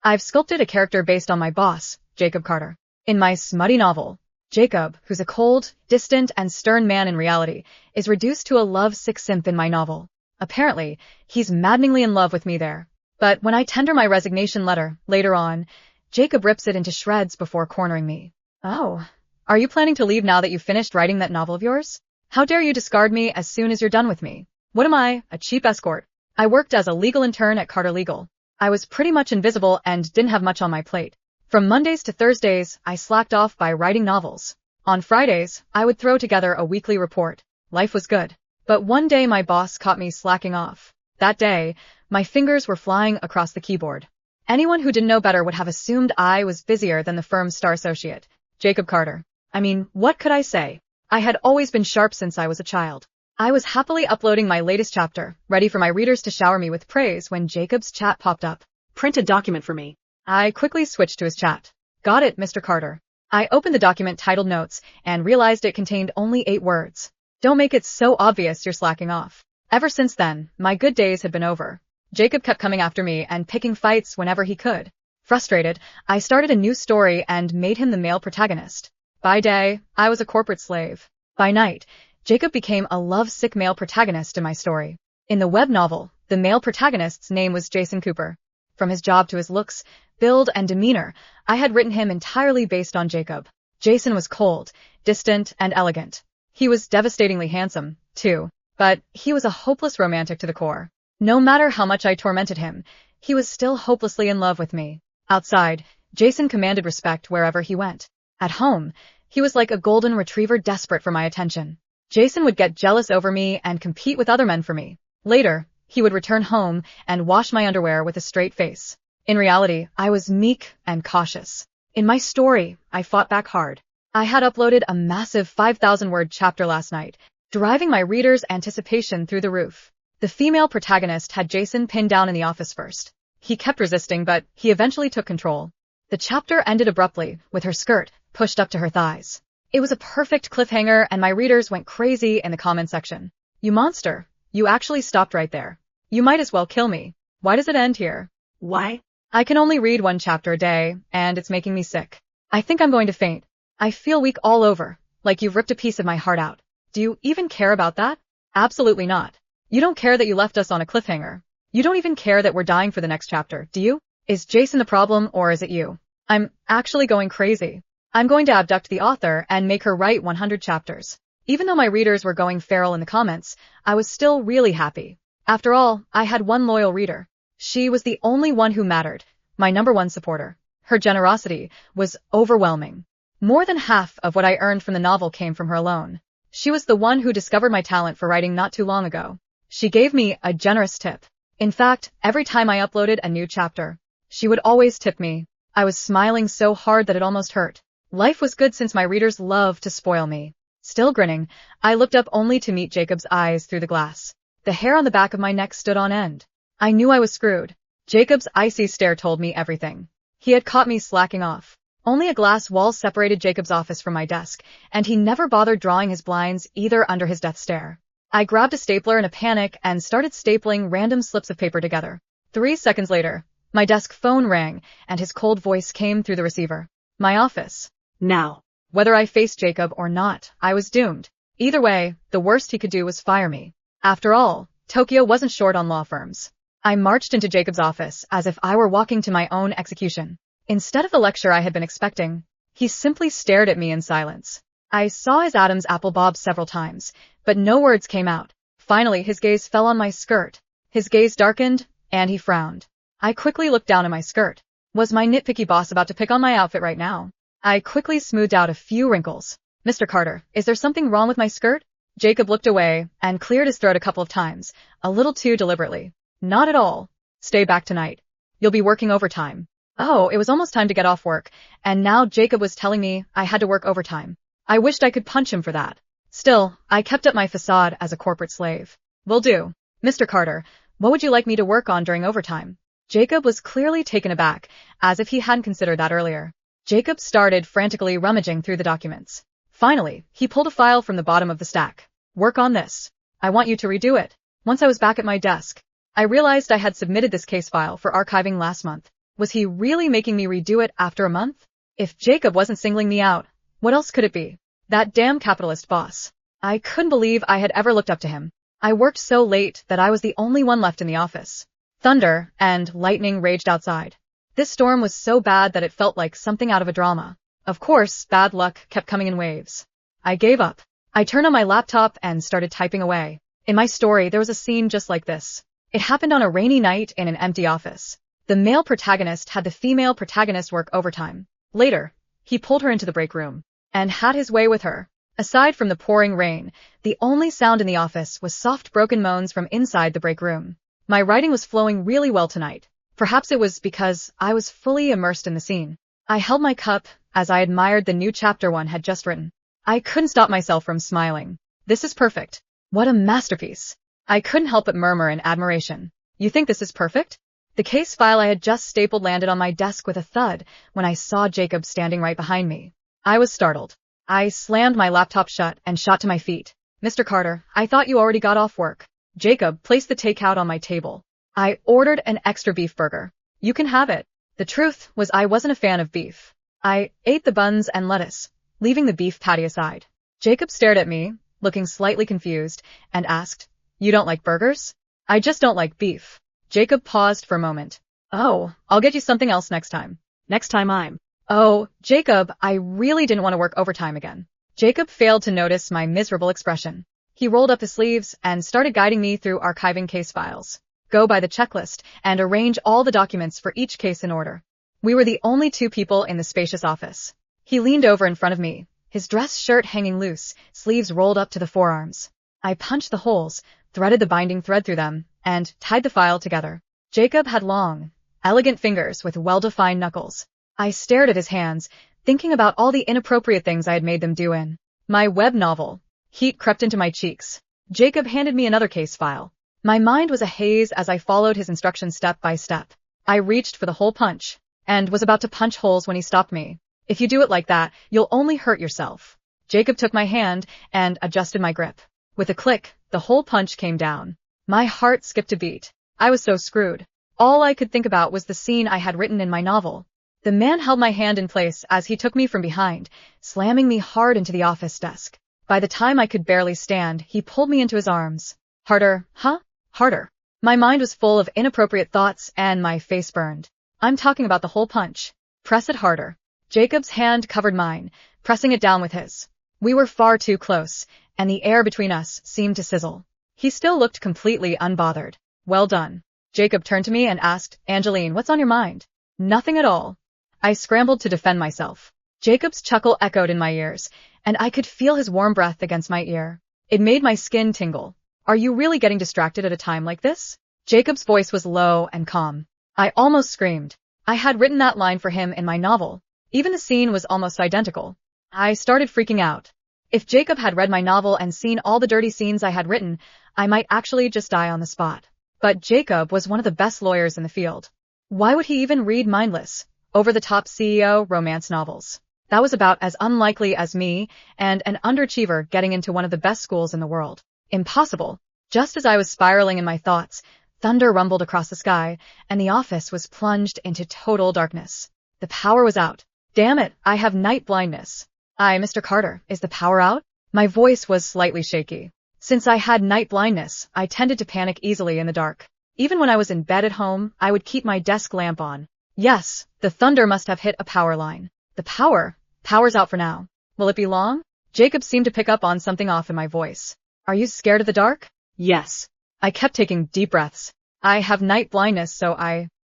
I've sculpted a character based on my boss, Jacob Carter. In my smutty novel, Jacob, who's a cold, distant, and stern man in reality, is reduced to a love-sick simp in my novel. Apparently, he's maddeningly in love with me there. But when I tender my resignation letter, later on, Jacob rips it into shreds before cornering me. Oh, are you planning to leave now that you've finished writing that novel of yours? How dare you discard me as soon as you're done with me? What am I, a cheap escort? I worked as a legal intern at Carter Legal. I was pretty much invisible and didn't have much on my plate. From Mondays to Thursdays, I slacked off by writing novels. On Fridays, I would throw together a weekly report. Life was good. But one day my boss caught me slacking off. That day, my fingers were flying across the keyboard. Anyone who didn't know better would have assumed I was busier than the firm's star associate, Jacob Carter. I mean, what could I say? I had always been sharp since I was a child. I was happily uploading my latest chapter, ready for my readers to shower me with praise when Jacob's chat popped up. Print a document for me. I quickly switched to his chat. Got it, Mr. Carter. I opened the document titled Notes and realized it contained only 8 words. Don't make it so obvious you're slacking off. Ever since then, my good days had been over. Jacob kept coming after me and picking fights whenever he could. Frustrated, I started a new story and made him the male protagonist. By day, I was a corporate slave. By night, Jacob became a love-sick male protagonist in my story. In the web novel, the male protagonist's name was Jason Cooper. From his job to his looks, build, and demeanor, I had written him entirely based on Jacob. Jason was cold, distant, and elegant. He was devastatingly handsome, too, but he was a hopeless romantic to the core. No matter how much I tormented him, he was still hopelessly in love with me. Outside, Jason commanded respect wherever he went. At home, he was like a golden retriever desperate for my attention. Jason would get jealous over me and compete with other men for me. Later, he would return home and wash my underwear with a straight face. In reality, I was meek and cautious. In my story, I fought back hard. I had uploaded a massive 5,000-word chapter last night, driving my readers' anticipation through the roof. The female protagonist had Jason pinned down in the office first. He kept resisting, but he eventually took control. The chapter ended abruptly, with her skirt pushed up to her thighs. It was a perfect cliffhanger, and my readers went crazy in the comment section. You monster, you actually stopped right there. You might as well kill me. Why does it end here? Why? I can only read 1 chapter a day, and it's making me sick. I think I'm going to faint. I feel weak all over, like you've ripped a piece of my heart out. Do you even care about that? Absolutely not. You don't care that you left us on a cliffhanger. You don't even care that we're dying for the next chapter, do you? Is Jason the problem, or is it you? I'm actually going crazy. I'm going to abduct the author and make her write 100 chapters. Even though my readers were going feral in the comments, I was still really happy. After all, I had one loyal reader. She was the only one who mattered, my #1 supporter. Her generosity was overwhelming. More than half of what I earned from the novel came from her alone. She was the one who discovered my talent for writing not too long ago. She gave me a generous tip. In fact, every time I uploaded a new chapter, she would always tip me. I was smiling so hard that it almost hurt. Life was good since my readers loved to spoil me. Still grinning, I looked up only to meet Jacob's eyes through the glass. The hair on the back of my neck stood on end. I knew I was screwed. Jacob's icy stare told me everything. He had caught me slacking off. Only a glass wall separated Jacob's office from my desk, and he never bothered drawing his blinds either under his death stare. I grabbed a stapler in a panic and started stapling random slips of paper together. 3 seconds later, my desk phone rang, and his cold voice came through the receiver. My office. Now. Whether I faced Jacob or not, I was doomed. Either way, the worst he could do was fire me. After all, Tokyo wasn't short on law firms. I marched into Jacob's office as if I were walking to my own execution. Instead of the lecture I had been expecting, he simply stared at me in silence. I saw his Adam's apple bob several times, but no words came out. Finally, his gaze fell on my skirt. His gaze darkened, and he frowned. I quickly looked down at my skirt. Was my nitpicky boss about to pick on my outfit right now? I quickly smoothed out a few wrinkles. Mr. Carter, is there something wrong with my skirt? Jacob looked away and cleared his throat a couple of times, a little too deliberately. Not at all. Stay back tonight. You'll be working overtime. Oh, it was almost time to get off work, and now Jacob was telling me I had to work overtime. I wished I could punch him for that. Still, I kept up my facade as a corporate slave. Will do. Mr. Carter, what would you like me to work on during overtime? Jacob was clearly taken aback, as if he hadn't considered that earlier. Jacob started frantically rummaging through the documents. Finally, he pulled a file from the bottom of the stack. Work on this. I want you to redo it. Once I was back at my desk, I realized I had submitted this case file for archiving last month. Was he really making me redo it after a month? If Jacob wasn't singling me out, what else could it be? That damn capitalist boss. I couldn't believe I had ever looked up to him. I worked so late that I was the only one left in the office. Thunder and lightning raged outside. This storm was so bad that it felt like something out of a drama. Of course, bad luck kept coming in waves. I gave up. I turned on my laptop and started typing away. In my story, there was a scene just like this. It happened on a rainy night in an empty office. The male protagonist had the female protagonist work overtime. Later, he pulled her into the break room and had his way with her. Aside from the pouring rain, the only sound in the office was soft broken moans from inside the break room. My writing was flowing really well tonight. Perhaps it was because I was fully immersed in the scene. I held my cup as I admired the new chapter one had just written. I couldn't stop myself from smiling. This is perfect. What a masterpiece. I couldn't help but murmur in admiration. You think this is perfect? The case file I had just stapled landed on my desk with a thud when I saw Jacob standing right behind me. I was startled. I slammed my laptop shut and shot to my feet. Mr. Carter, I thought you already got off work. Jacob placed the takeout on my table. I ordered an extra beef burger. You can have it. The truth was I wasn't a fan of beef. I ate the buns and lettuce, leaving the beef patty aside. Jacob stared at me, looking slightly confused, and asked, You don't like burgers? I just don't like beef. Jacob paused for a moment. Oh, I'll get you something else next time. Next time I'm. Oh, Jacob, I really didn't want to work overtime again. Jacob failed to notice my miserable expression. He rolled up his sleeves and started guiding me through archiving case files. Go by the checklist and arrange all the documents for each case in order. We were the only two people in the spacious office. He leaned over in front of me, his dress shirt hanging loose, sleeves rolled up to the forearms. I punched the holes, threaded the binding thread through them, and tied the file together. Jacob had long, elegant fingers with well-defined knuckles. I stared at his hands, thinking about all the inappropriate things I had made them do in my web novel. Heat crept into my cheeks. Jacob handed me another case file. My mind was a haze as I followed his instructions step by step. I reached for the hole punch, and was about to punch holes when he stopped me. If you do it like that, you'll only hurt yourself. Jacob took my hand and adjusted my grip. With a click, the hole punch came down. My heart skipped a beat. I was so screwed. All I could think about was the scene I had written in my novel. The man held my hand in place as he took me from behind, slamming me hard into the office desk. By the time I could barely stand, he pulled me into his arms. Harder, huh? Harder. My mind was full of inappropriate thoughts and my face burned. I'm talking about the hole punch. Press it harder. Jacob's hand covered mine, pressing it down with his. We were far too close, and the air between us seemed to sizzle. He still looked completely unbothered. Well done. Jacob turned to me and asked, Angeline, what's on your mind? Nothing at all. I scrambled to defend myself. Jacob's chuckle echoed in my ears, and I could feel his warm breath against my ear. It made my skin tingle. Are you really getting distracted at a time like this? Jacob's voice was low and calm. I almost screamed. I had written that line for him in my novel. Even the scene was almost identical. I started freaking out. If Jacob had read my novel and seen all the dirty scenes I had written, I might actually just die on the spot. But Jacob was one of the best lawyers in the field. Why would he even read mindless, over-the-top CEO romance novels? That was about as unlikely as me and an underachiever getting into one of the best schools in the world. Impossible. Just as I was spiraling in my thoughts, thunder rumbled across the sky, and the office was plunged into total darkness. The power was out. Damn it, I have night blindness. Mr. Carter, is the power out? My voice was slightly shaky. Since I had night blindness, I tended to panic easily in the dark. Even when I was in bed at home, I would keep my desk lamp on. Yes, the thunder must have hit a power line. The power's out for now. Will it be long? Jacob seemed to pick up on something off in my voice. Are you scared of the dark? Yes. I kept taking deep breaths. I have night blindness, so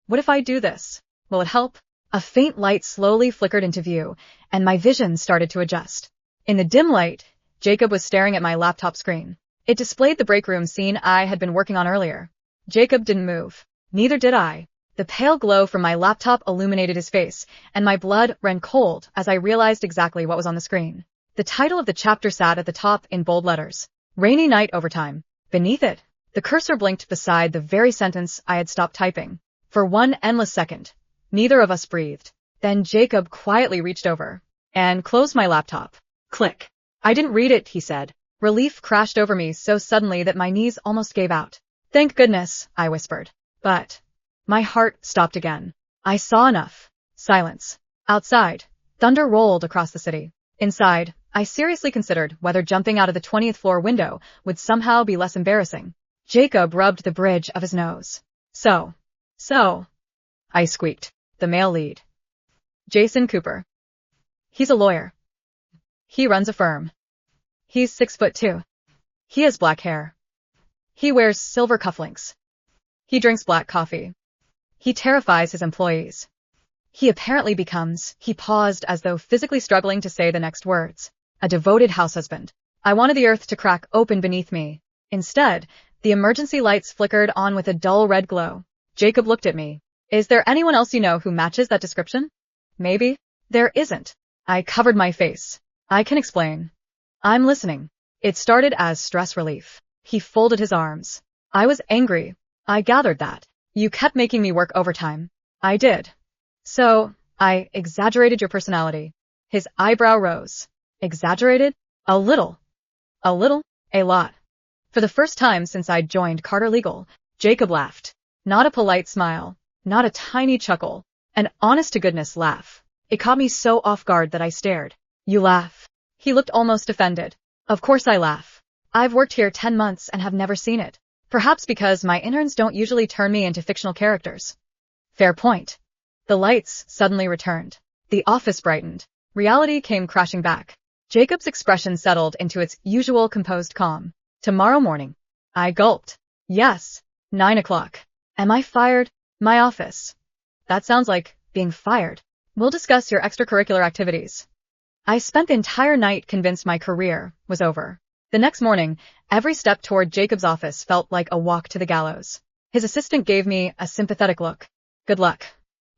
what if I do this? Will it help? A faint light slowly flickered into view, and my vision started to adjust. In the dim light, Jacob was staring at my laptop screen. It displayed the break room scene I had been working on earlier. Jacob didn't move. Neither did I. The pale glow from my laptop illuminated his face, and my blood ran cold as I realized exactly what was on the screen. The title of the chapter sat at the top in bold letters. Rainy night overtime. Beneath it, the cursor blinked beside the very sentence I had stopped typing. For one endless second, neither of us breathed. Then Jacob quietly reached over and closed my laptop. Click. I didn't read it, he said. Relief crashed over me so suddenly that my knees almost gave out. Thank goodness, I whispered. But my heart stopped again. I saw enough. Silence. Outside, thunder rolled across the city. Inside, I seriously considered whether jumping out of the 20th floor window would somehow be less embarrassing. Jacob rubbed the bridge of his nose. So, I squeaked. The male lead. Jason Cooper. He's a lawyer. He runs a firm. He's 6'2". He has black hair. He wears silver cufflinks. He drinks black coffee. He terrifies his employees. He apparently becomes, he paused as though physically struggling to say the next words, a devoted house husband. I wanted the earth to crack open beneath me. Instead, the emergency lights flickered on with a dull red glow. Jacob looked at me. Is there anyone else you know who matches that description? Maybe. There isn't. I covered my face. I can explain. I'm listening. It started as stress relief. He folded his arms. I was angry. I gathered that. You kept making me work overtime. I did. So, I exaggerated your personality. His eyebrow rose. Exaggerated? A little. A little? A lot. For the first time since I'd joined Carter Legal, Jacob laughed. Not a polite smile. Not a tiny chuckle. An honest-to-goodness laugh. It caught me so off guard that I stared. You laugh. He looked almost offended. Of course I laugh. I've worked here 10 months and have never seen it. Perhaps because my interns don't usually turn me into fictional characters. Fair point. The lights suddenly returned. The office brightened. Reality came crashing back. Jacob's expression settled into its usual composed calm. Tomorrow morning. I gulped. Yes. 9 o'clock. Am I fired? My office. That sounds like being fired. We'll discuss your extracurricular activities. I spent the entire night convinced my career was over. The next morning, every step toward Jacob's office felt like a walk to the gallows. His assistant gave me a sympathetic look. Good luck.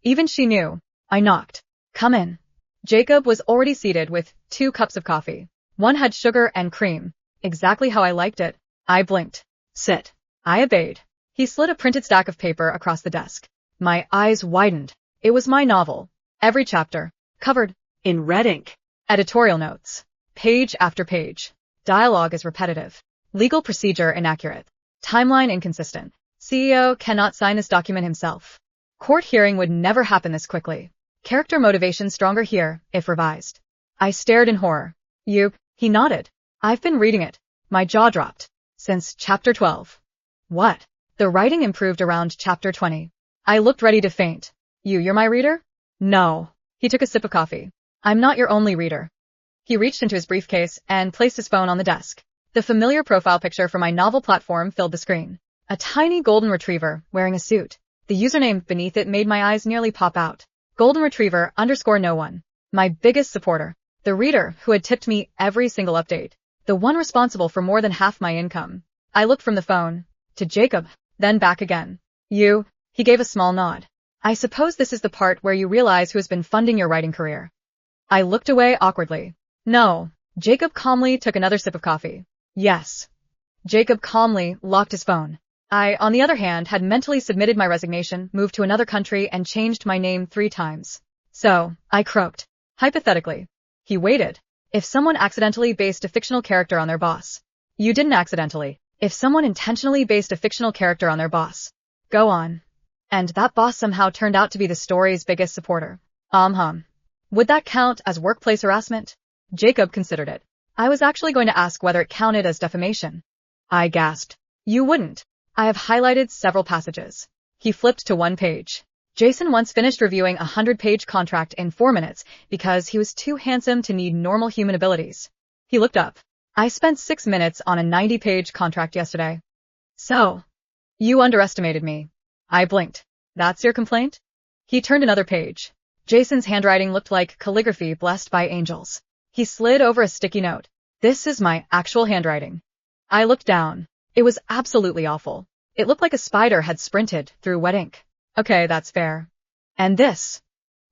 Even she knew. I knocked. Come in. Jacob was already seated with 2 cups of coffee. One had sugar and cream. Exactly how I liked it. I blinked. Sit. I obeyed. He slid a printed stack of paper across the desk. My eyes widened. It was my novel. Every chapter. Covered. In red ink. Editorial notes. Page after page. Dialogue is repetitive. Legal procedure inaccurate. Timeline inconsistent. CEO cannot sign this document himself. Court hearing would never happen this quickly. Character motivation stronger here, if revised. I stared in horror. He nodded. I've been reading it. My jaw dropped. Since chapter 12. What? The writing improved around chapter 20. I looked ready to faint. You're my reader? No. He took a sip of coffee. I'm not your only reader. He reached into his briefcase and placed his phone on the desk. The familiar profile picture for my novel platform filled the screen. A tiny golden retriever wearing a suit. The username beneath it made my eyes nearly pop out. Golden Retriever _no1. My biggest supporter. The reader who had tipped me every single update. The one responsible for more than half my income. I looked from the phone to Jacob, then back again. He gave a small nod. I suppose this is the part where you realize who has been funding your writing career. I looked away awkwardly. No. Jacob calmly took another sip of coffee. Yes. Jacob calmly locked his phone. I, on the other hand, had mentally submitted my resignation, moved to another country, and changed my name 3 times. So, I croaked. Hypothetically. He waited. If someone accidentally based a fictional character on their boss. You didn't accidentally. If someone intentionally based a fictional character on their boss. Go on. And that boss somehow turned out to be the story's biggest supporter. Would that count as workplace harassment? Jacob considered it. I was actually going to ask whether it counted as defamation. I gasped. You wouldn't. I have highlighted several passages. He flipped to one page. Jason once finished reviewing a 100-page contract in 4 minutes because he was too handsome to need normal human abilities. He looked up. I spent 6 minutes on a 90-page contract yesterday. So, you underestimated me. I blinked. That's your complaint? He turned another page. Jason's handwriting looked like calligraphy blessed by angels. He slid over a sticky note. This is my actual handwriting. I looked down. It was absolutely awful. It looked like a spider had sprinted through wet ink. Okay, that's fair. And this.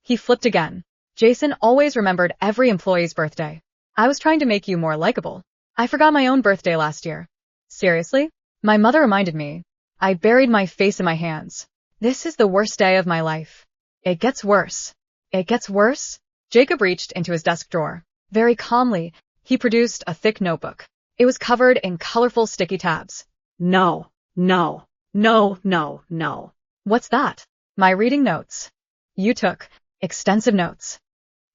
He flipped again. Jason always remembered every employee's birthday. I was trying to make you more likable. I forgot my own birthday last year. Seriously? My mother reminded me. I buried my face in my hands. This is the worst day of my life. It gets worse. It gets worse? Jacob reached into his desk drawer. Very calmly, he produced a thick notebook. It was covered in colorful sticky tabs. No. What's that? My reading notes. You took extensive notes.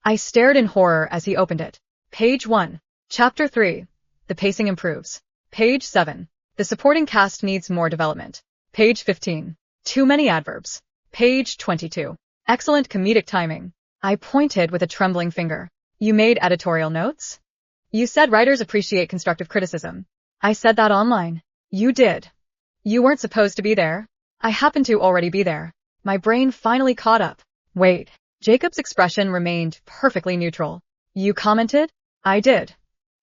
I stared in horror as he opened it. Page 1. Chapter 3. The pacing improves. Page 7. The supporting cast needs more development. Page 15. Too many adverbs. Page 22. Excellent comedic timing. I pointed with a trembling finger. You made editorial notes? You said writers appreciate constructive criticism. I said that online. You did. You weren't supposed to be there. I happened to already be there. My brain finally caught up. Wait. Jacob's expression remained perfectly neutral. You commented? I did.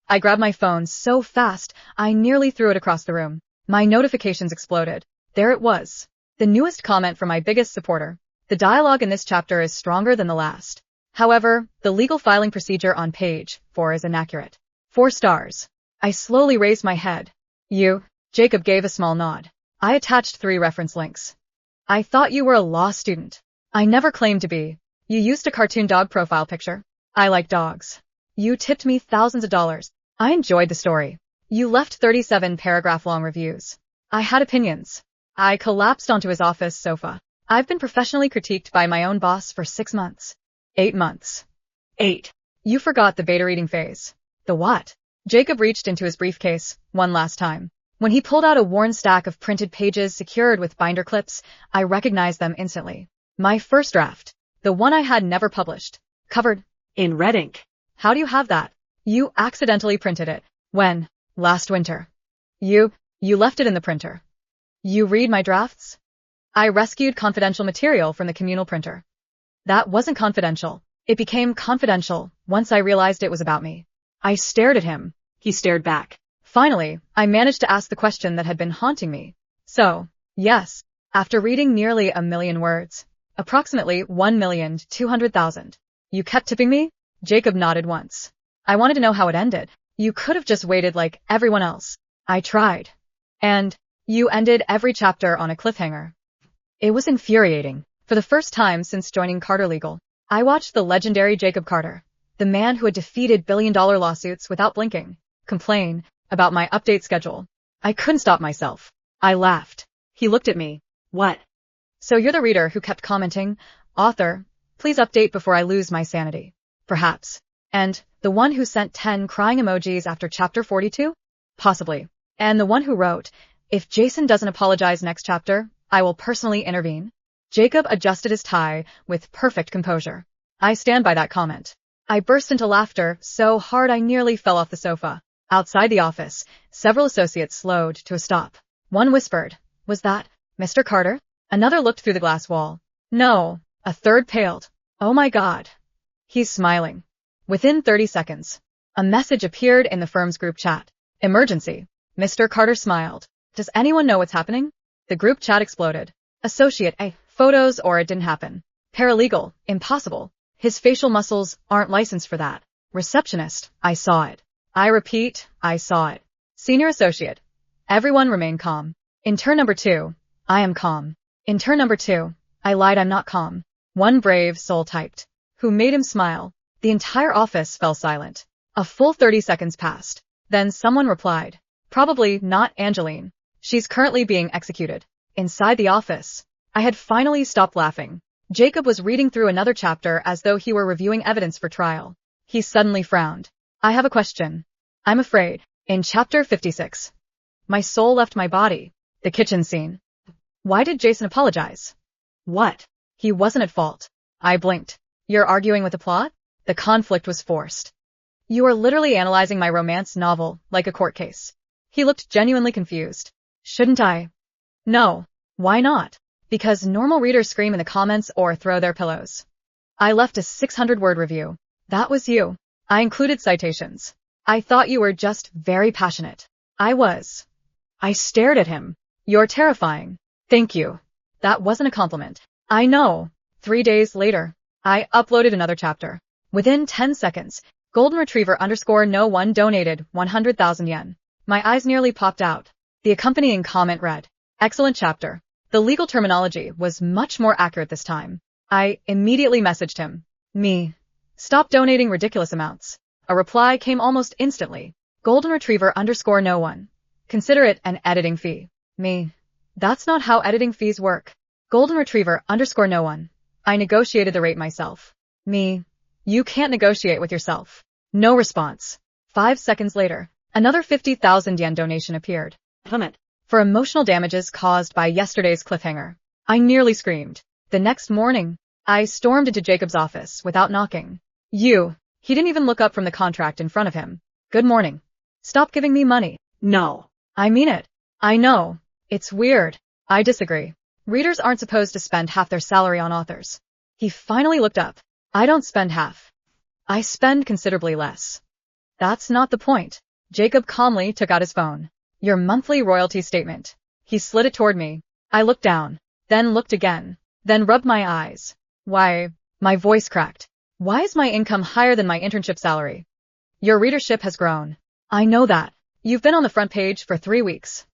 I grabbed my phone so fast, I nearly threw it across the room. My notifications exploded. There it was. The newest comment from my biggest supporter. The dialogue in this chapter is stronger than the last. However, the legal filing procedure on page 4 is inaccurate. 4 stars. I slowly raised my head. You? Jacob gave a small nod. I attached 3 reference links. I thought you were a law student. I never claimed to be. You used a cartoon dog profile picture. I like dogs. You tipped me thousands of dollars. I enjoyed the story. You left 37-paragraph-long reviews. I had opinions. I collapsed onto his office sofa. I've been professionally critiqued by my own boss for 6 months. 8 months. 8. You forgot the beta reading phase. The what? Jacob reached into his briefcase one last time. When he pulled out a worn stack of printed pages secured with binder clips, I recognized them instantly. My first draft. The one I had never published. Covered In red ink. How do you have that? You accidentally printed it. When? Last winter. You left it in the printer. You read my drafts? I rescued confidential material from the communal printer. That wasn't confidential. It became confidential once I realized it was about me. I stared at him. He stared back. Finally, I managed to ask the question that had been haunting me. So, yes, after reading nearly 1 million words, approximately 1,200,000, you kept tipping me? Jacob nodded once. I wanted to know how it ended. You could have just waited like everyone else. I tried. And you ended every chapter on a cliffhanger. It was infuriating. For the first time since joining Carter Legal, I watched the legendary Jacob Carter, the man who had defeated billion-dollar lawsuits without blinking, complain about my update schedule. I couldn't stop myself. I laughed. He looked at me. What? So you're the reader who kept commenting, author, please update before I lose my sanity. Perhaps. And the one who sent 10 crying emojis after chapter 42? Possibly. And the one who wrote, if Jason doesn't apologize next chapter, I will personally intervene. Jacob adjusted his tie with perfect composure. I stand by that comment. I burst into laughter so hard I nearly fell off the sofa. Outside the office, several associates slowed to a stop. One whispered, was that Mr. Carter? Another looked through the glass wall. No. A third paled. Oh my God. He's smiling. Within 30 seconds, a message appeared in the firm's group chat. Emergency. Mr. Carter smiled. Does anyone know what's happening? The group chat exploded. Associate A. Photos or it didn't happen. Paralegal. Impossible. His facial muscles aren't licensed for that. Receptionist. I saw it. I repeat, I saw it. Senior associate. Everyone remain calm. Intern number 2. I am calm. Intern number 2. I lied, I'm not calm. One brave soul typed. Who made him smile. The entire office fell silent. A full 30 seconds passed. Then someone replied. Probably not Angeline. She's currently being executed. Inside the office. I had finally stopped laughing. Jacob was reading through another chapter as though he were reviewing evidence for trial. He suddenly frowned. I have a question. I'm afraid. In chapter 56. My soul left my body. The kitchen scene. Why did Jason apologize? What? He wasn't at fault. I blinked. You're arguing with the plot? The conflict was forced. You are literally analyzing my romance novel like a court case. He looked genuinely confused. Shouldn't I? No. Why not? Because normal readers scream in the comments or throw their pillows. I left a 600-word review. That was you. I included citations. I thought you were just very passionate. I was. I stared at him. You're terrifying. Thank you. That wasn't a compliment. I know. 3 days later, I uploaded another chapter. Within 10 seconds, Golden Retriever _no one donated 100,000 yen. My eyes nearly popped out. The accompanying comment read, excellent chapter. The legal terminology was much more accurate this time. I immediately messaged him. Me. Stop donating ridiculous amounts. A reply came almost instantly. Golden Retriever _no one. Consider it an editing fee. Me. That's not how editing fees work. Golden Retriever _no one. I negotiated the rate myself. Me. You can't negotiate with yourself. No response. 5 seconds later, another 50,000 yen donation appeared. Plummet. For emotional damages caused by yesterday's cliffhanger. I nearly screamed. The next morning, I stormed into Jacob's office without knocking. He didn't even look up from the contract in front of him. Good morning. Stop giving me money. No. I mean it. I know. It's weird. I disagree. Readers aren't supposed to spend half their salary on authors. He finally looked up. I don't spend half. I spend considerably less. That's not the point. Jacob calmly took out his phone. Your monthly royalty statement. He slid it toward me. I looked down, then looked again, then rubbed my eyes. Why, my voice cracked. Why is my income higher than my internship salary? Your readership has grown. I know that. You've been on the front page for 3 weeks.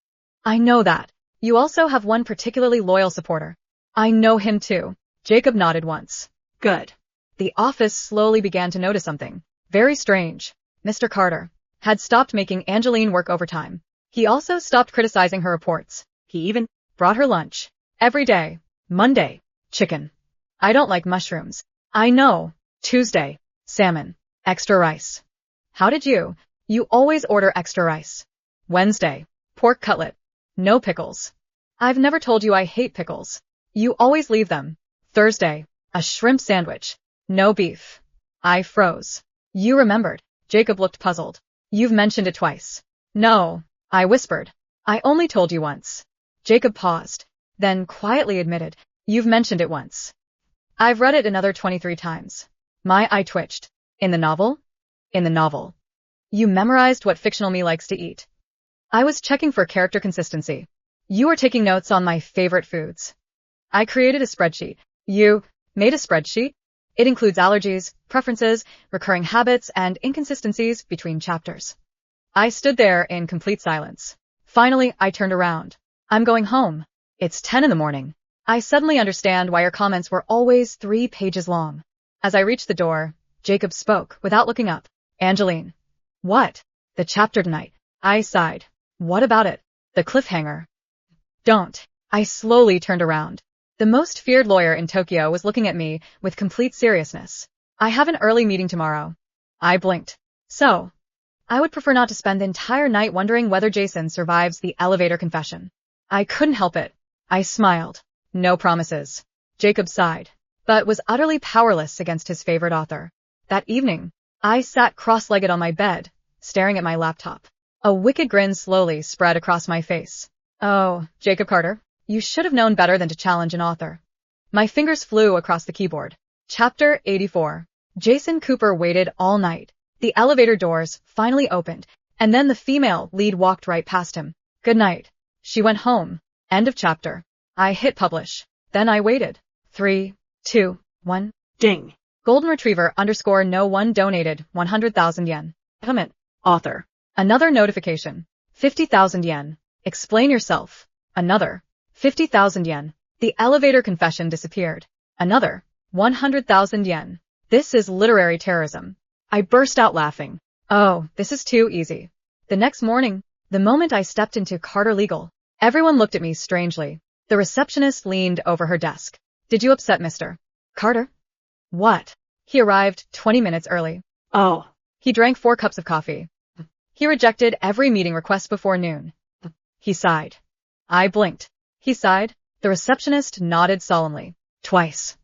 I know that. You also have one particularly loyal supporter. I know him too. Jacob nodded once. Good. The office slowly began to notice something. Very strange. Mr. Carter had stopped making Angeline work overtime. He also stopped criticizing her reports. He even brought her lunch. Every day. Monday, chicken. I don't like mushrooms. I know. Tuesday, salmon. Extra rice. How did you? You always order extra rice. Wednesday, pork cutlet. No pickles. I've never told you I hate pickles. You always leave them. Thursday, a shrimp sandwich. No beef. I froze. You remembered. Jacob looked puzzled. You've mentioned it twice. No, I whispered. I only told you once. Jacob paused, then quietly admitted, you've mentioned it once. I've read it another 23 times. My eye twitched. In the novel? In the novel. You memorized what fictional me likes to eat. I was checking for character consistency. You were taking notes on my favorite foods. I created a spreadsheet. You made a spreadsheet? It includes allergies, preferences, recurring habits, and inconsistencies between chapters. I stood there in complete silence. Finally, I turned around. I'm going home. It's 10 in the morning. I suddenly understand why your comments were always 3 pages long. As I reached the door, Jacob spoke without looking up. Angeline. What? The chapter tonight. I sighed. What about it? The cliffhanger. Don't. I slowly turned around. The most feared lawyer in Tokyo was looking at me with complete seriousness. I have an early meeting tomorrow. I blinked. So, I would prefer not to spend the entire night wondering whether Jason survives the elevator confession. I couldn't help it. I smiled. No promises. Jacob sighed, but was utterly powerless against his favorite author. That evening, I sat cross-legged on my bed, staring at my laptop. A wicked grin slowly spread across my face. Oh, Jacob Carter, you should have known better than to challenge an author. My fingers flew across the keyboard. Chapter 84. Jason Cooper waited all night. The elevator doors finally opened, and then the female lead walked right past him. Good night. She went home. End of chapter. I hit publish. Then I waited. 3, 2, 1. Ding. Golden Retriever _ no one donated 100,000 yen. Comment. Author. Another notification. 50,000 yen. Explain yourself. Another. 50,000 yen. The elevator confession disappeared. Another. 100,000 yen. This is literary terrorism. I burst out laughing. Oh, this is too easy. The next morning, the moment I stepped into Carter Legal, everyone looked at me strangely. The receptionist leaned over her desk. Did you upset Mr. Carter? What? He arrived 20 minutes early. Oh. He drank 4 cups of coffee. He rejected every meeting request before noon. He sighed. I blinked. He sighed. The receptionist nodded solemnly. Twice.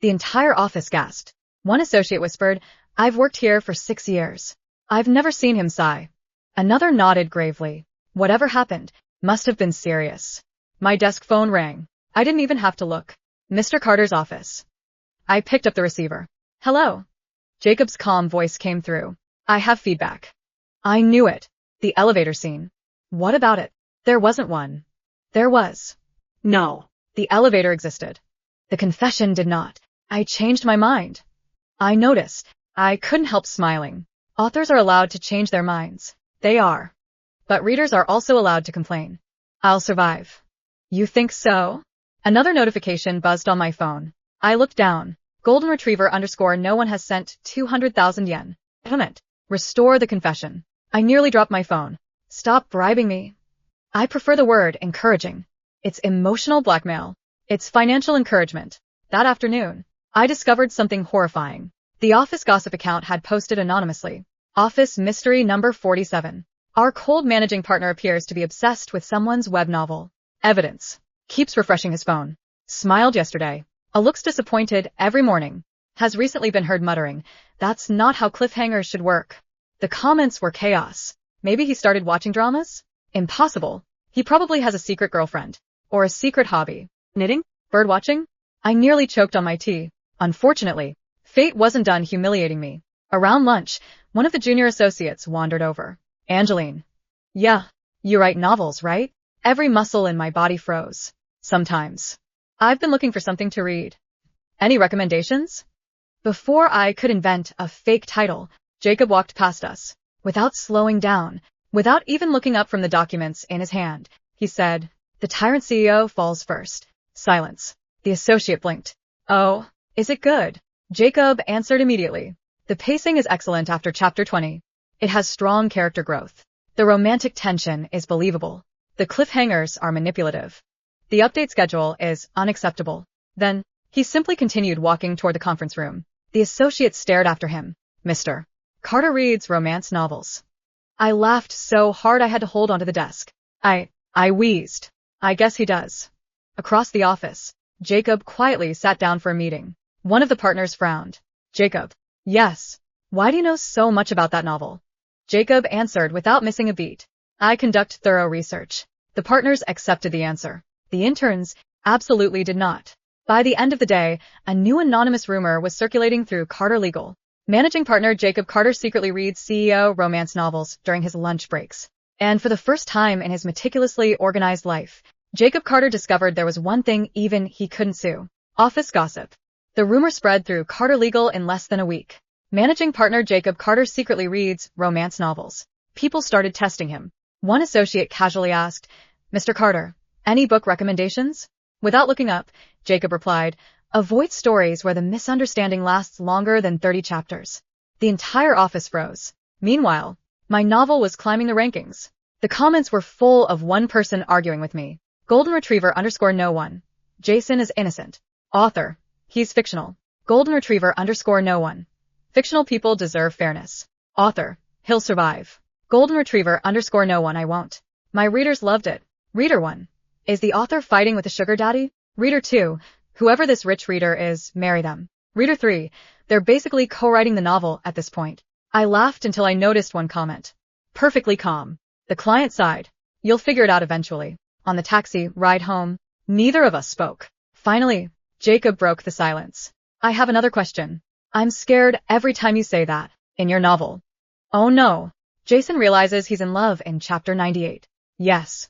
The entire office gasped. One associate whispered, I've worked here for 6 years. I've never seen him sigh. Another nodded gravely. Whatever happened must have been serious. My desk phone rang. I didn't even have to look. Mr. Carter's office. I picked up the receiver. Hello. Jacob's calm voice came through. I have feedback. I knew it. The elevator scene. What about it? There wasn't one. There was. No. The elevator existed. The confession did not. I changed my mind. I noticed. I couldn't help smiling. Authors are allowed to change their minds. They are. But readers are also allowed to complain. I'll survive. You think so? Another notification buzzed on my phone. I looked down. Golden Retriever _ no one has sent 200,000 yen. Comment. Restore the confession. I nearly dropped my phone. Stop bribing me. I prefer the word encouraging. It's emotional blackmail. It's financial encouragement. That afternoon, I discovered something horrifying. The office gossip account had posted anonymously. Office mystery number 47. Our cold managing partner appears to be obsessed with someone's web novel. Evidence. Keeps refreshing his phone. Smiled yesterday. Looks disappointed every morning. Has recently been heard muttering, "That's not how cliffhangers should work." The comments were chaos. Maybe he started watching dramas? Impossible. He probably has a secret girlfriend. Or a secret hobby. Knitting? Bird watching? I nearly choked on my tea. Unfortunately, fate wasn't done humiliating me. Around lunch, one of the junior associates wandered over. "Angeline. Yeah, you write novels, right?" Every muscle in my body froze. "Sometimes. I've been looking for something to read. Any recommendations?" Before I could invent a fake title, Jacob walked past us. Without slowing down, without even looking up from the documents in his hand, he said, "The tyrant CEO falls first." Silence. The associate blinked. "Oh, is it good?" Jacob answered immediately. "The pacing is excellent after chapter 20. It has strong character growth. The romantic tension is believable. The cliffhangers are manipulative. The update schedule is unacceptable." Then, he simply continued walking toward the conference room. The associate stared after him. "Mr. Carter reads romance novels." I laughed so hard I had to hold onto the desk. I wheezed. "I guess he does." Across the office, Jacob quietly sat down for a meeting. One of the partners frowned. "Jacob." "Yes. Why do you know so much about that novel?" Jacob answered without missing a beat. "I conduct thorough research." The partners accepted the answer. The interns absolutely did not. By the end of the day, a new anonymous rumor was circulating through Carter Legal. Managing partner Jacob Carter secretly reads CEO romance novels during his lunch breaks. And for the first time in his meticulously organized life, Jacob Carter discovered there was one thing even he couldn't sue. Office gossip. The rumor spread through Carter Legal in less than a week. Managing partner Jacob Carter secretly reads romance novels. People started testing him. One associate casually asked, "Mr. Carter, any book recommendations?" Without looking up, Jacob replied, "Avoid stories where the misunderstanding lasts longer than 30 chapters." The entire office froze. Meanwhile, my novel was climbing the rankings. The comments were full of one person arguing with me. Golden Retriever _ no one. Jason is innocent. Author. He's fictional. Golden Retriever _ no one. Fictional people deserve fairness. Author. He'll survive. Golden Retriever _ no one. I won't. My readers loved it. Reader 1. Is the author fighting with a sugar daddy? Reader 2. Whoever this rich reader is, marry them. Reader 3. They're basically co-writing the novel at this point. I laughed until I noticed one comment. Perfectly calm. The client sighed. You'll figure it out eventually. On the taxi ride home, neither of us spoke. Finally, Jacob broke the silence. I have another question. I'm scared every time you say that. In your novel. Oh no. Jason realizes he's in love in chapter 98. Yes.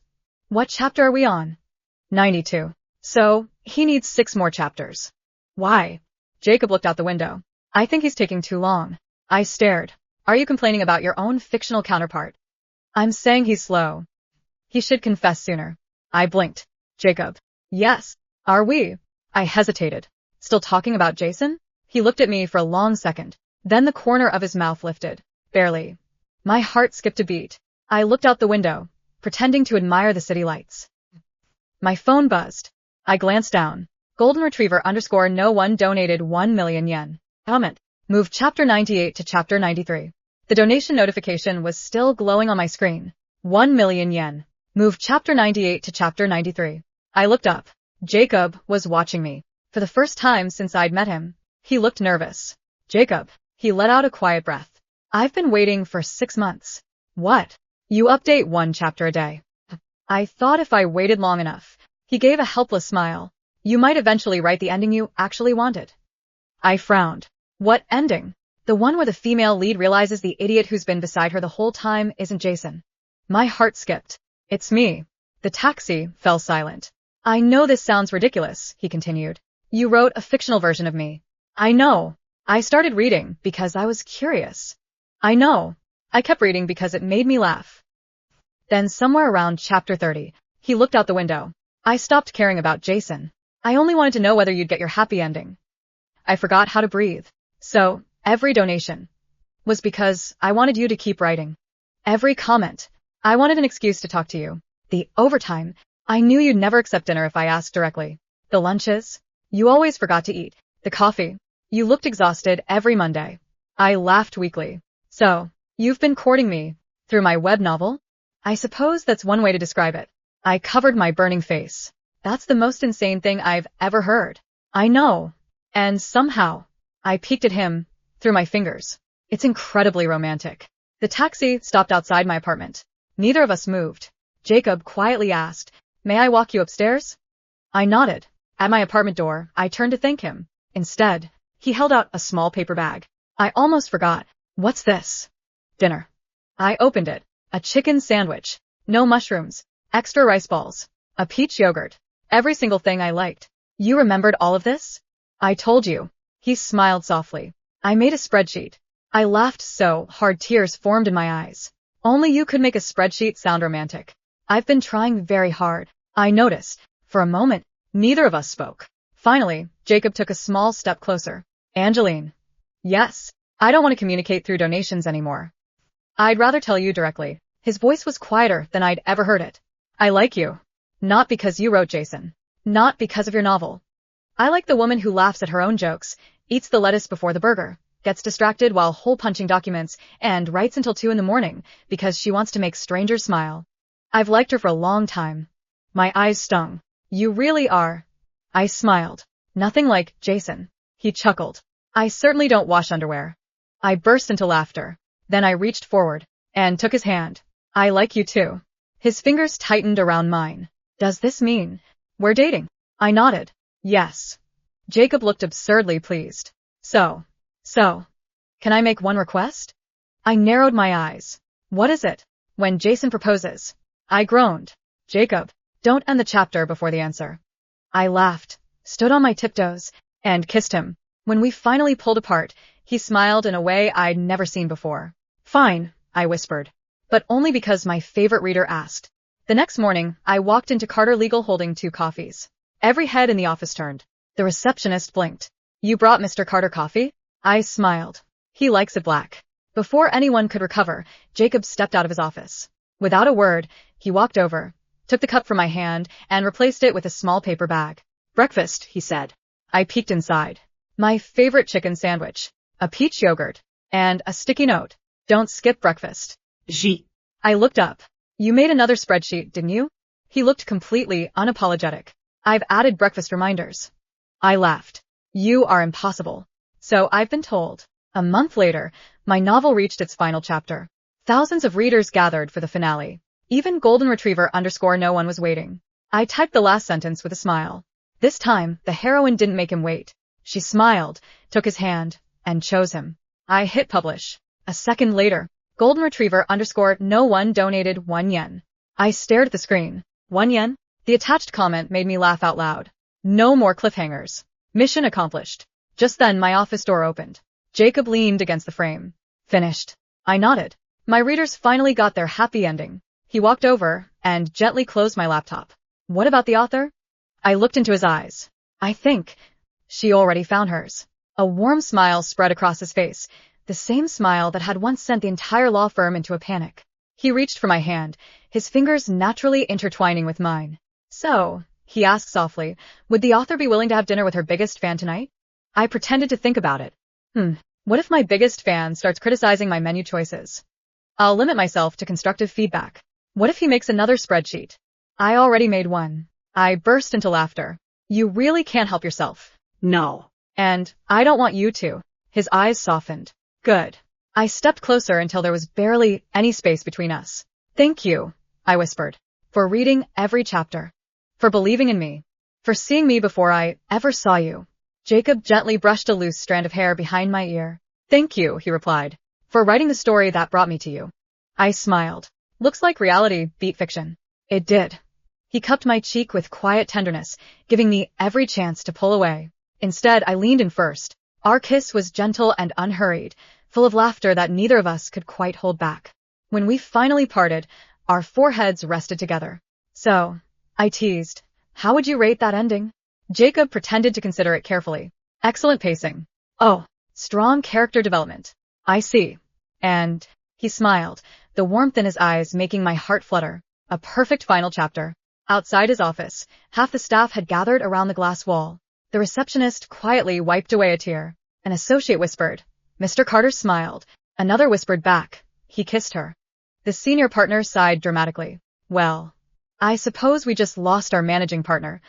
What chapter are we on? 92. So, he needs 6 more chapters. Why? Jacob looked out the window. I think he's taking too long. I stared. Are you complaining about your own fictional counterpart? I'm saying he's slow. He should confess sooner. I blinked. Jacob. Yes. Are we? I hesitated. Still talking about Jason? He looked at me for a long second. Then the corner of his mouth lifted. Barely. My heart skipped a beat. I looked out the window, pretending to admire the city lights. My phone buzzed. I glanced down. Golden Retriever _ no one donated 1 million yen. Comment. Move chapter 98 to chapter 93. The donation notification was still glowing on my screen. 1 million yen. Move chapter 98 to chapter 93. I looked up. Jacob was watching me. For the first time since I'd met him, he looked nervous. Jacob. He let out a quiet breath. I've been waiting for 6 months. What? You update 1 chapter a day. I thought if I waited long enough. He gave a helpless smile. You might eventually write the ending you actually wanted. I frowned. What ending? The one where the female lead realizes the idiot who's been beside her the whole time isn't Jason. My heart skipped. It's me. The taxi fell silent. I know this sounds ridiculous, he continued. You wrote a fictional version of me. I know. I started reading because I was curious. I know. I kept reading because it made me laugh. Then somewhere around chapter 30, he looked out the window. I stopped caring about Jason. I only wanted to know whether you'd get your happy ending. I forgot how to breathe. So, every donation was because I wanted you to keep writing. Every comment, I wanted an excuse to talk to you. The overtime, I knew you'd never accept dinner if I asked directly. The lunches, you always forgot to eat. The coffee. You looked exhausted every Monday. I laughed weakly. So, you've been courting me through my web novel? I suppose that's one way to describe it. I covered my burning face. That's the most insane thing I've ever heard. I know. And somehow, I peeked at him through my fingers. It's incredibly romantic. The taxi stopped outside my apartment. Neither of us moved. Jacob quietly asked, "May I walk you upstairs?" I nodded. At my apartment door, I turned to thank him. Instead, he held out a small paper bag. I almost forgot. What's this? Dinner. I opened it. A chicken sandwich. No mushrooms. Extra rice balls. A peach yogurt. Every single thing I liked. You remembered all of this? I told you. He smiled softly. I made a spreadsheet. I laughed so hard tears formed in my eyes. Only you could make a spreadsheet sound romantic. I've been trying very hard. I noticed. For a moment, neither of us spoke. Finally, Jacob took a small step closer. Angeline. Yes. I don't want to communicate through donations anymore. I'd rather tell you directly. His voice was quieter than I'd ever heard it. I like you. Not because you wrote Jason. Not because of your novel. I like the woman who laughs at her own jokes, eats the lettuce before the burger, gets distracted while hole-punching documents, and writes until 2 in the morning because she wants to make strangers smile. I've liked her for a long time. My eyes stung. You really are. I smiled. Nothing like Jason. He chuckled. I certainly don't wash underwear. I burst into laughter. Then I reached forward and took his hand. I like you too. His fingers tightened around mine. Does this mean we're dating? I nodded. Yes. Jacob looked absurdly pleased. So, can I make one request? I narrowed my eyes. What is it? When Jason proposes. I groaned. Jacob, don't end the chapter before the answer. I laughed, stood on my tiptoes, and kissed him. When we finally pulled apart, he smiled in a way I'd never seen before. Fine, I whispered. But only because my favorite reader asked. The next morning, I walked into Carter Legal holding 2 coffees. Every head in the office turned. The receptionist blinked. You brought Mr. Carter coffee? I smiled. He likes it black. Before anyone could recover, Jacob stepped out of his office. Without a word, he walked over, took the cup from my hand, and replaced it with a small paper bag. Breakfast, he said. I peeked inside. My favorite chicken sandwich, a peach yogurt, and a sticky note. Don't skip breakfast. Gee. I looked up. You made another spreadsheet, didn't you? He looked completely unapologetic. I've added breakfast reminders. I laughed. You are impossible. So I've been told. A month later, my novel reached its final chapter. Thousands of readers gathered for the finale. Even golden retriever _ no one was waiting. I typed the last sentence with a smile. This time, the heroine didn't make him wait. She smiled, took his hand, and chose him. I hit publish. A second later, golden retriever _ no one donated 1 yen. I stared at the screen. 1 yen? The attached comment made me laugh out loud. No more cliffhangers. Mission accomplished. Just then my office door opened. Jacob leaned against the frame. Finished. I nodded. My readers finally got their happy ending. He walked over and gently closed my laptop. What about the author? I looked into his eyes. I think she already found hers. A warm smile spread across his face, the same smile that had once sent the entire law firm into a panic. He reached for my hand, his fingers naturally intertwining with mine. So, he asked softly, would the author be willing to have dinner with her biggest fan tonight? I pretended to think about it. What if my biggest fan starts criticizing my menu choices? I'll limit myself to constructive feedback. What if he makes another spreadsheet? I already made one. I burst into laughter. You really can't help yourself. No. And I don't want you to. His eyes softened. Good. I stepped closer until there was barely any space between us. Thank you, I whispered, for reading every chapter, for believing in me, for seeing me before I ever saw you. Jacob gently brushed a loose strand of hair behind my ear. Thank you, he replied, for writing the story that brought me to you. I smiled. Looks like reality beat fiction. It did. He cupped my cheek with quiet tenderness, giving me every chance to pull away. Instead, I leaned in first. Our kiss was gentle and unhurried, full of laughter that neither of us could quite hold back. When we finally parted, our foreheads rested together. So, I teased, how would you rate that ending? Jacob pretended to consider it carefully. Excellent pacing. Oh, strong character development. I see. And he smiled, the warmth in his eyes making my heart flutter. A perfect final chapter. Outside his office, half the staff had gathered around the glass wall. The receptionist quietly wiped away a tear. An associate whispered. Mr. Carter smiled. Another whispered back. He kissed her. The senior partner sighed dramatically. Well, I suppose we just lost our managing partner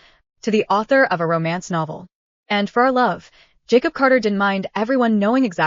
to the author of a romance novel. And for our love, Jacob Carter didn't mind everyone knowing exactly